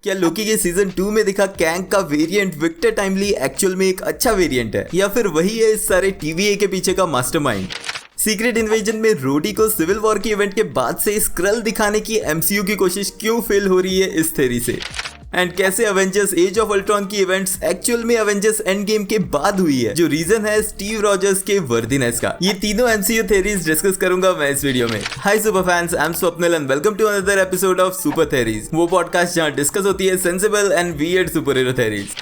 क्या लोकी के सीजन 2 में दिखा कैंग का वेरिएंट विक्टर टाइमली एक्चुअल में एक अच्छा वेरिएंट है, या फिर वही है इस सारे टीवीए के पीछे का मास्टरमाइंड? सीक्रेट इन्वेजन में रोडी को सिविल वॉर के इवेंट के बाद से स्क्रल दिखाने की एमसीयू की कोशिश क्यों फेल हो रही है इस थ्योरी से? एंड कैसे अवेंजर्स एज ऑफ अल्ट्रॉन की इवेंट्स एक्चुअल में अवेंजर्स एंड गेम के बाद हुई है, जो रीजन है स्टीव रॉजर्स के वर्दीनेस का। ये तीनों एमसीयू थ्योरीज डिस्कस करूंगा मैं इस वीडियो में। Hi super fans, I am Swapnil and welcome to another episode of super theories, वो पॉडकास्ट जहां डिस्कस होती है sensible and weird super hero theories.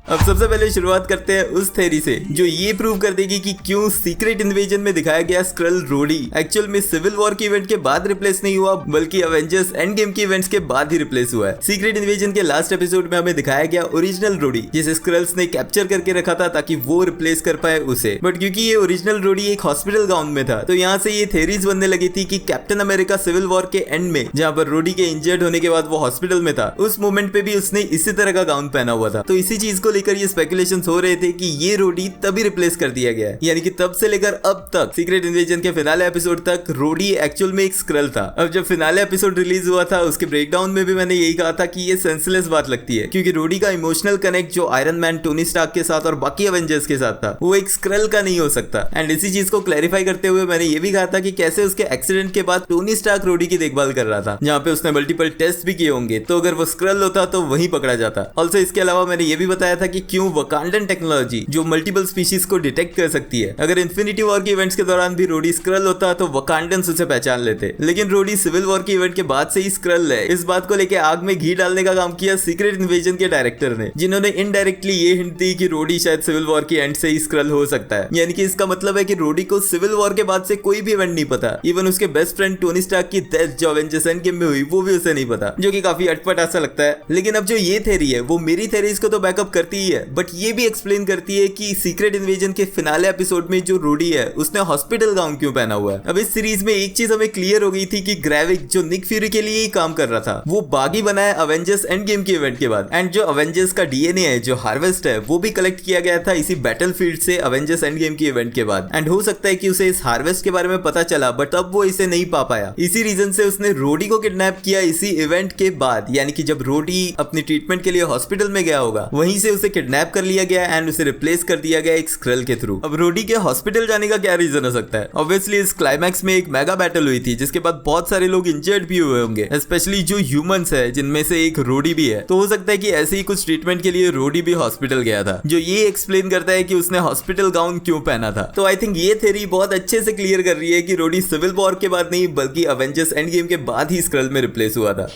अब सबसे पहले शुरुआत करते हैं उस थ्योरी से जो ये प्रूव कर देगी कि क्यों सीक्रेट इन्वेजन में दिखाया गया स्क्रल रोडी एक्चुअल में सिविल वॉर के इवेंट के बाद रिप्लेस नहीं हुआ, बल्कि अवेंजर्स एंड गेम के इवेंट्स के बाद ही रिप्लेस हुआ है। सीक्रेट इन्वेजन के लास्ट एपिसोड में हमें दिखाया गया ओरिजिनल रोडी, जिसे स्क्रल्स ने कैप्चर करके रखा था ताकि वो रिप्लेस कर पाए उसे। बट क्योंकि ये ओरिजिनल रोडी एक हॉस्पिटल गाउन में था, तो यहाँ से ये थ्योरीज बनने लगी थी कि कैप्टन अमेरिका सिविल वॉर के एंड में, जहाँ पर रोडी के इंजर्ड होने के बाद वो हॉस्पिटल में था, उस मोमेंट पे भी उसने इसी तरह का गाउन पहना हुआ था। तो इसी चीज को लेकर ये स्पेकुलेशन हो रहे थे कि ये रोडी तभी रिप्लेस कर दिया गया है, यानी कि तब से लेकर अब तक सीक्रेट इन्वेजन के फिनाले एपिसोड तक रोडी एक्चुअल में एक स्क्रल था। अब जब फिनाले एपिसोड रिलीज हुआ था उसके ब्रेकडाउन में भी मैंने यही कहा था कि ये सेंसलेस बात लगती है, क्योंकि रोडी का इमोशनल कनेक्ट जो आयरन मैन, टोनी स्टार्क के साथ और बाकी एवेंजर्स के साथ था, वो एक स्क्रल का नहीं हो सकता। एंड इसी चीज को क्लैरिफाई करते हुए मैंने ये भी कहा था कि कैसे उसके एक्सीडेंट के बाद टोनी स्टार्क रोडी की देखभाल कर रहा था, जहाँ पे उसने मल्टीपल टेस्ट भी किए होंगे, तो अगर वो स्क्रल होता तो वही पकड़ा जाता। ऑल्सो इसके अलावा मैंने ये भी बताया था कि क्यों वकांडन टेक्नोलॉजी जो मल्टीपल स्पीशीज को डिटेक्ट कर सकती है, अगर इन्फिनिटी वॉर के इवेंट्स के दौरान भी रोडी स्क्रल होता तो वकांडन्स उसे पहचान लेते, लेकिन रोडी सिविल वॉर के इवेंट के बाद से ही स्क्रल है। इस बात को लेकर आग में घी डालने का काम किया सीक्रेट इन्वेजन के डायरेक्टर ने, जिन्होंने इनडायरेक्टली ये हिंट दी कि रोडी शायद सिविल वॉर के एंड से ही स्क्रल हो सकता है। यानी कि इसका मतलब है कि रोडी को सिविल वॉर के बाद से कोई भी इवेंट नहीं पता, इवन उसके बेस्ट फ्रेंड टोनी स्टार्क की डेथ जो अवेंजर्स एंड गेम में हुई वो भी उसे नहीं पता, जो कि काफी अटपटा सा लगता है। लेकिन अब जो ये थ्योरी है वो मेरी थ्योरीज को तो बैकअप करती ही है, बट ये भी एक्सप्लेन करती है कि सीक्रेट इन्वेजन के फिनाले एपिसोड में जो रोडी है उसने हॉस्पिटल गाउन क्यों पहना हुआ है। अब इस सीरीज में एक चीज हमें क्लियर हो गई थी कि ग्रेविक जो निक फ्यूरी के लिए ही काम कर रहा था, वो बागी बना है अवेंजर्स एंड गेम के इवेंट के बाद। एंड जो अवेंजर्स का डीएनए है, जो हार्वेस्ट है, वो भी कलेक्ट किया गया था इसी बैटलफील्ड से अवेंजर्स एंड गेम के इवेंट के बाद। एंड हो सकता है कि उसे इस हार्वेस्ट के बारे में पता चला, बट अब वो इसे नहीं पा पाया। इसी रीजन से उसने रोडी को किडनैप किया इसी इवेंट के बाद, यानी कि जब रोडी अपनी ट्रीटमेंट के लिए हॉस्पिटल में गया होगा, वहीं से उसे किडनैप कर लिया गया एंड उसे रिप्लेस कर दिया गया एक स्क्रल के थ्रू। अब रोडी के हॉस्पिटल जाने का क्या रीजन हो सकता है? ऑब्वियसली इस क्लाइमैक्स में एक मेगा बैटल हुई थी, जिसके बाद बहुत सारे लोग इंजर्ड भी हुए होंगे, स्पेशली जो ह्यूमंस है, जिनमें से एक रोडी भी है। तो हो सकता है कि ऐसे ही कुछ ट्रीटमेंट के लिए रोडी भी हॉस्पिटल गया था, जो ये एक्सप्लेन करता है कि उसने हॉस्पिटल गाउन क्यों पहना था। तो आई थिंक ये थ्योरी बहुत अच्छे से क्लियर कर रही है कि रोडी सिविल वॉर के बाद नहीं, बल्कि अवेंजर्स एंड गेम के बाद ही स्क्रल में रिप्लेस हुआ था।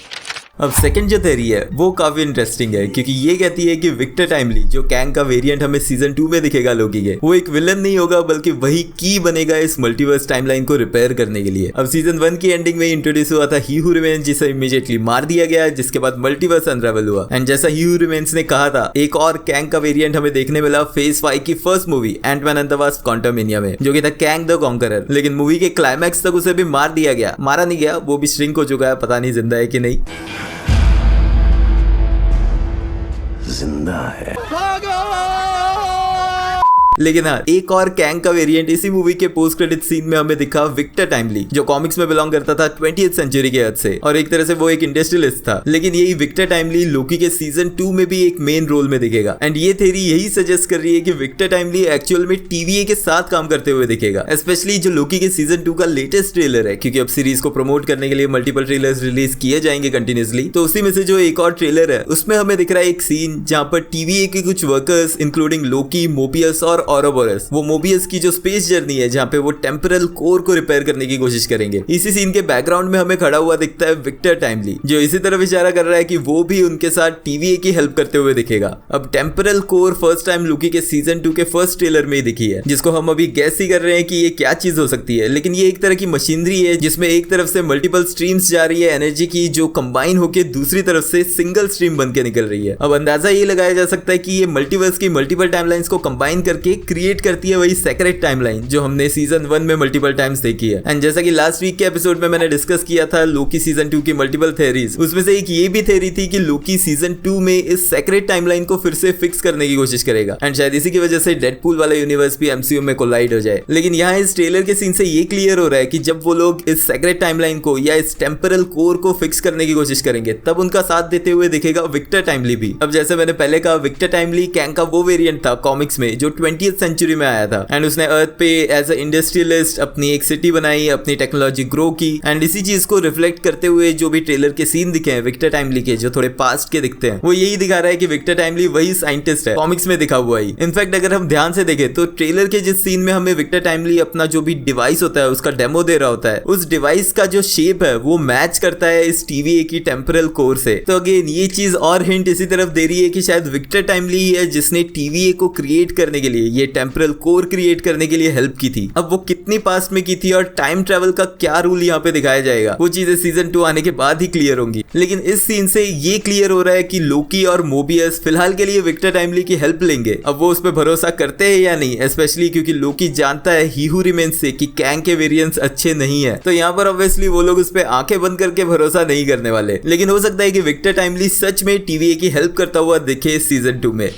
अब सेकंड जो थ्योरी है वो काफी इंटरेस्टिंग है, क्योंकि ये कहती है कि विक्टर टाइमली जो कैंग का वेरिएंट हमें सीजन 2 में दिखेगा लोकी के, वो एक विलन नहीं होगा, बल्कि वही की बनेगा इस मल्टीवर्स टाइमलाइन को रिपेयर करने के लिए। अब सीजन 1 की एंडिंग में इंट्रोड्यूस हुआ था ही हू रिमेन्स, जिसे इमीडिएटली मार दिया गया, जिसके बाद मल्टीवर्स अनरावल हुआ। एंड जैसा ही हू रिमेन्स ने कहा था, एक और कैंग का वेरिएंट हमें देखने मिला फेज 5 की first movie Ant-Man and the Wasp Quantumania में, जो कि था कैंग द कॉन्करर। लेकिन मूवी के क्लाइमैक्स तक उसे भी मार दिया गया, मारा नहीं गया, वो भी श्रिंक हो चुका है, पता नहीं जिंदा है कि नहीं। जिंदा है। लेकिन हाँ, एक और कैंग का वेरिएंट इसी मूवी के पोस्ट क्रेडिट सीन में हमें दिखा विक्टर टाइमली, जो कॉमिक्स में बिलोंग करता था 20th सेंचुरी के अर्थ से, और एक तरह से वो एक इंडस्ट्रियलिस्ट था। लेकिन यही विक्टर टाइमली लोकी के सीजन 2 में भी एक मेन रोल में दिखेगा। एंड ये थ्योरी यही सजेस्ट कर रही है कि विक्टर टाइमली एक्चुअल में टीवीए के साथ काम करते हुए दिखेगा, स्पेशली जो लोकी के सीजन 2 का लेटेस्ट ट्रेलर है, क्योंकि अब सीरीज को प्रमोट करने के लिए मल्टीपल ट्रेलर्स रिलीज किए जाएंगे कंटिन्यूसली। तो उसी में से जो एक और ट्रेलर है उसमें हमें दिख रहा है एक सीन जहां पर टीवीए के कुछ वर्कर्स इंक्लूडिंग लोकी, मोबियस और ऑरोबोरस, वो मोबियस की जो स्पेस जर्नी है जहां पे वो टेम्परल कोर को रिपेयर करने की कोशिश करेंगे, इसी सीन के बैकग्राउंड में हमें खड़ा हुआ दिखता है विक्टर टाइमली, जो इसी तरफ इशारा कर रहा है कि वो भी उनके साथ टीवीए की हेल्प करते हुए दिखेगा। अब टेम्परल कोर फर्स्ट टाइम लोकी के सीजन 2 के फर्स्ट ट्रेलर में ही दिखी है, जिसको हम अभी गैस ही कर रहे हैं कि ये क्या चीज हो सकती है। लेकिन ये एक तरह की मशीनरी है जिसमें एक तरफ से मल्टीपल स्ट्रीम्स जा रही है एनर्जी की, जो कंबाइन होकर दूसरी तरफ से सिंगल स्ट्रीम बन के निकल रही है। अब अंदाजा ये लगाया जा सकता है कि ये मल्टीवर्स की मल्टीपल टाइमलाइंस को कंबाइन करके क्रिएट करती है वही सेक्रेट टाइमलाइन जो हमने सीजन 1 में मल्टीपल टाइम्स देखी है। एंड जैसा कि लास्ट वीक के एपिसोड में मैंने डिस्कस किया था लोकी सीजन 2 की मल्टीपल थ्योरीज, उसमें से एक ये भी थ्योरी थी कि लोकी सीजन 2 में इस सेक्रेट टाइमलाइन को फिर से फिक्स करने की कोशिश करेगा एंड शायद इसी की वजह से डेडपूल वाला यूनिवर्स भी एमसीयू में कोलाइड हो जाए। लेकिन यहाँ इस ट्रेलर के सीन से ये क्लियर हो रहा है कि जब वो लोग इस सेक्रेट टाइमलाइन को या इस टेम्परल कोर को फिक्स करने की कोशिश करेंगे तब उनका साथ देते हुए दिखेगा विक्टर टाइमली भी। अब जैसे मैंने पहले कहा, विक्टर टाइमली कैंग का वो वेरिएंट था कॉमिक्स में जो 20th सेंचुरी में आया था एंड उसने अर्थ पे एज अ इंडस्ट्रियलिस्ट अपनी एक सिटी बनाई, अपनी टेक्नोलॉजी ग्रो की एंड इसी चीज को रिफ्लेक्ट करते हुए जो भी ट्रेलर के सीन दिखे हैं विक्टर टाइमली के जो थोड़े पास्ट के दिखते हैं वो यही दिखा रहा है कि विक्टर टाइमली वही साइंटिस्ट है कॉमिक्स में दिखा हुआ ही। इनफैक्ट अगर हम ध्यान से देखें तो ट्रेलर के जिस सीन में हमें विक्टर टाइमली अपना जो भी डिवाइस होता है उसका डेमो दे रहा होता है, उस डिवाइस का जो शेप है वो मैच करता है इस TVA की टेम्परल कोर से। तो अगेन ये चीज और हिंट इसी तरफ दे रही है कि शायद विक्टर टाइमली ही है जिसने TVA को क्रिएट करने के लिए, ये टेम्परल कोर क्रिएट करने के लिए हेल्प की थी। अब वो कितनी पास्ट में की थी और टाइम ट्रेवल का क्या रूल यहाँ पे दिखाया जाएगा वो चीजें सीजन 2 आने के बाद ही क्लियर होंगी। लेकिन इस सीन से ये क्लियर हो रहा है कि लोकी और मोबियस फिलहाल के लिए विक्टर टाइमली की हेल्प लेंगे। अब वो उस पर भरोसा करते हैं या नहीं, स्पेशली क्योंकि लोकी जानता है ही हू रिमेन्स से कि कैंग के वेरिएंट्स अच्छे नहीं है, तो यहाँ पर ऑब्वियसली वो लोग उस पर आंखें बंद करके भरोसा नहीं करने वाले। लेकिन हो सकता है कि विक्टर टाइमली सच में TVA की हेल्प करता हुआ दिखे सीजन 2 में।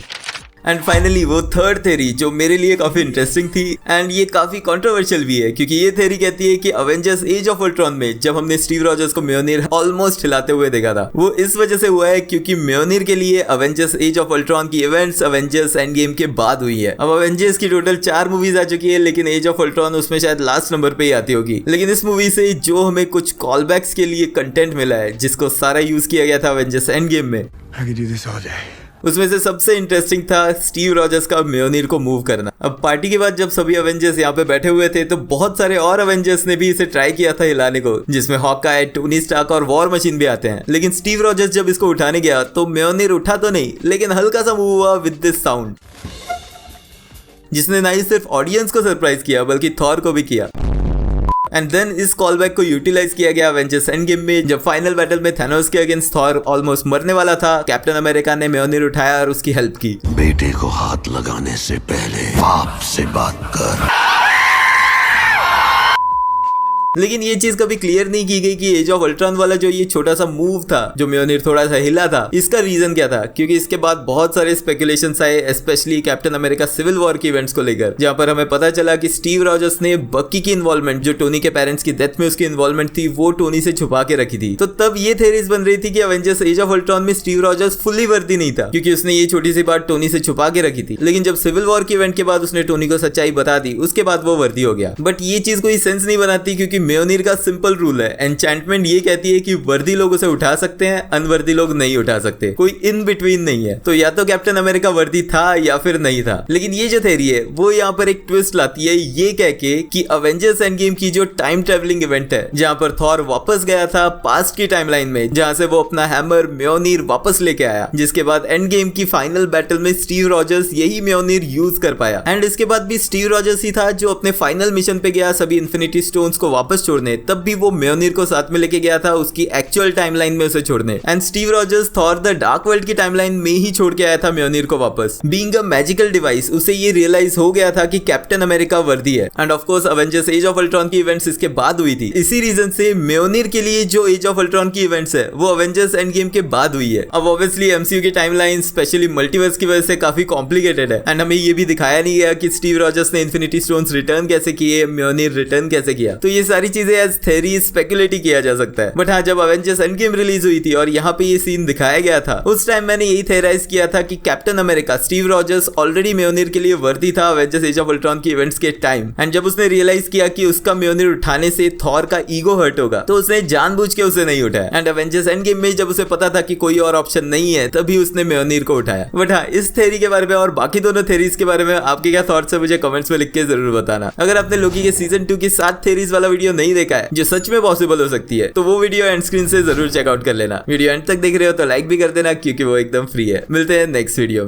एंड फाइनली वो थर्ड थ्योरी जो मेरे लिए काफी इंटरेस्टिंग थी एंड ये काफी कंट्रोवर्शियल भी है क्योंकि ये थ्योरी कहती है कि अवेंजर्स एज ऑफ अल्ट्रॉन में जब हमने स्टीव रॉजर्स को म्योनिर ऑलमोस्ट हिलाते हुए देखा था वो इस वजह से हुआ है क्योंकि म्योनिर के लिए अवेंजर्स एज ऑफ अल्ट्रॉन की इवेंट्स अवेंजर्स एंड गेम के बाद हुई है। अब अवेंजर्स की टोटल 4 मूवीज आ चुकी है लेकिन एज ऑफ अल्ट्रॉन उसमें शायद लास्ट नंबर पे ही आती होगी। लेकिन इस मूवी से जो हमें कुछ कॉलबैक्स के लिए कंटेंट मिला है जिसको सारा यूज किया गया था अवेंजर्स एंड गेम में, उसमें से सबसे इंटरेस्टिंग था स्टीव रॉजर्स का म्योनिर को मूव करना। अब पार्टी के बाद जब सभी अवेंजर्स यहाँ पे बैठे हुए थे तो बहुत सारे और अवेंजर्स ने भी इसे ट्राई किया था हिलाने को, जिसमें हॉकाई, टोनी स्टार्क और वॉर मशीन भी आते हैं। लेकिन स्टीव रॉजर्स जब इसको उठाने गया तो म्योनिर उठा तो नहीं लेकिन हल्का सा मूव हुआ विद दिस साउंड, जिसने ना ही सिर्फ ऑडियंस को सरप्राइज किया बल्कि थॉर को भी किया। एंड देन इस कॉलबैक को यूटिलाइज किया गया अवेंजर्स एंड गेम में जब फाइनल बैटल में थैनोस के अगेंस्ट थॉर ऑलमोस्ट मरने वाला था, कैप्टन अमेरिका ने म्योनिर उठाया और उसकी हेल्प की। बेटे को हाथ लगाने से पहले बाप से बात कर। लेकिन ये चीज कभी क्लियर नहीं की गई कि एज ऑफ अल्ट्रॉन वाला जो ये छोटा सा मूव था जो म्योनिर थोड़ा सा हिला था, इसका रीजन क्या था, क्योंकि इसके बाद बहुत सारे स्पेकुलेशंस आए specially Captain America civil war के इवेंट्स को लेकर, जहां पर हमें पता चला कि स्टीव रॉजर्स ने बक्की की इन्वॉल्वमेंट जो टोनी के पेरेंट्स की डेथ में उसकी इन्वॉल्वमेंट थी वो टोनी से छुपा के रखी थी। तो तब ये थ्योरीज बन रही थी कि अवेंजर्स एज ऑफ अल्ट्रॉन में स्टीव रॉजर्स फुल्ली वर्दी नहीं था क्योंकि उसने ये छोटी सी बात टोनी से छुपा के रखी थी। लेकिन जब सिविल वॉर के इवेंट के बाद उसने टोनी को सच्चाई बता दी उसके बाद वो वर्दी हो गया। बट ये चीज कोई सेंस नहीं बनाती क्योंकि म्योनिर का सिंपल रूल है, एन्चेंटमेंट ये कहती है कि वर्दी लोग उसे उठा सकते हैं, अनवर्दी लोग नहीं उठा सकते, कोई इन बिटवीन नहीं है। तो या तो कैप्टन अमेरिका वर्दी था या फिर नहीं था। लेकिन ये जो थ्योरी है वो यहाँ पर एक ट्विस्ट लाती है ये कह के कि अवेंजर्स एंड गेम की जो टाइम ट्रेवलिंग इवेंट है जहां पर थॉर वापस गया था पास्ट की टाइमलाइन में, जहां से वो अपना हैमर म्योनिर वापस लेके आया, जिसके बाद एंड गेम की फाइनल बैटल में स्टीव रॉजर्स यही म्योनिर यूज कर पाया। एंड इसके बाद भी स्टीव रॉजर्स ही था जो अपने फाइनल मिशन पे गया सभी इन्फिनिटी स्टोन्स को वापस छोड़ने, तब भी वो म्योनिर को साथ में लेके गया था उसकी एक्चुअल टाइमलाइन में उसे छोड़ने। And Steve Rogers Thor the dark world की टाइमलाइन में ही छोड़ के आया था म्योनिर को वापस। बीइंग अ मैजिकल डिवाइस उसे ये रियलाइज हो गया था कि कैप्टन अमेरिका वर्दी है। End of course Avengers age of Ultron की इवेंट्स इसके बाद हुई थी। इसी रीजन से म्योनिर के लिए जो एज ऑफ अल्ट्रॉन की इवेंट्स है वो अवेंजर्स एंड गेम के बाद हुई है। अब ऑब्वियसली एमसीयू की टाइमलाइन स्पेशली मल्टीवर्स की वजह से काफी कॉम्प्लिकेटेड है एंड हमें ये भी दिखाया नहीं गया कि स्टीव रॉजर्स ने इन्फिनिटी स्टोन्स रिटर्न कैसे किए, म्योनिर रिटर्न कैसे किया। तो ये सारी चीजें एज थ्योरी स्पेकुलेट किया जा सकता है। बट हाँ, जब अवेंजर्स एंड गेम रिलीज हुई थी और यहाँ पे ये सीन दिखाया गया था उस टाइम मैंने यही थेराइज किया था कि Captain America Steve Rogers already म्योनिर के लिए वर्दी था अवेंजर्स एज ऑफ अल्ट्रॉन की इवेंट्स के टाइम। एंड जब उसने रियलाइज किया कि उसका म्योनिर उठाने से थॉर का ईगो हर्ट होगा तो उसने जानबूझ के उसे नहीं उठाया। एंड अवेंजर्स एंड गेम में जब उसे पता था कि कोई और ऑप्शन नहीं है तभी उसने म्योनिर को उठाया। बट हाँ, इस थ्योरी के बारे में और बाकी दोनों थ्योरीज के बारे में आपके क्या थॉट्स है मुझे कमेंट्स में लिख के जरूर बताना। अगर आपने लोकी के सीजन 2 की 7 थ्योरीज वाला वीडियो नहीं देखा है जो सच में पॉसिबल हो सकती है तो वो वीडियो एंड स्क्रीन से जरूर चेकआउट कर लेना। वीडियो एंड तक देख रहे हो तो लाइक भी कर देना क्योंकि वो एकदम फ्री है। मिलते हैं नेक्स्ट वीडियो में।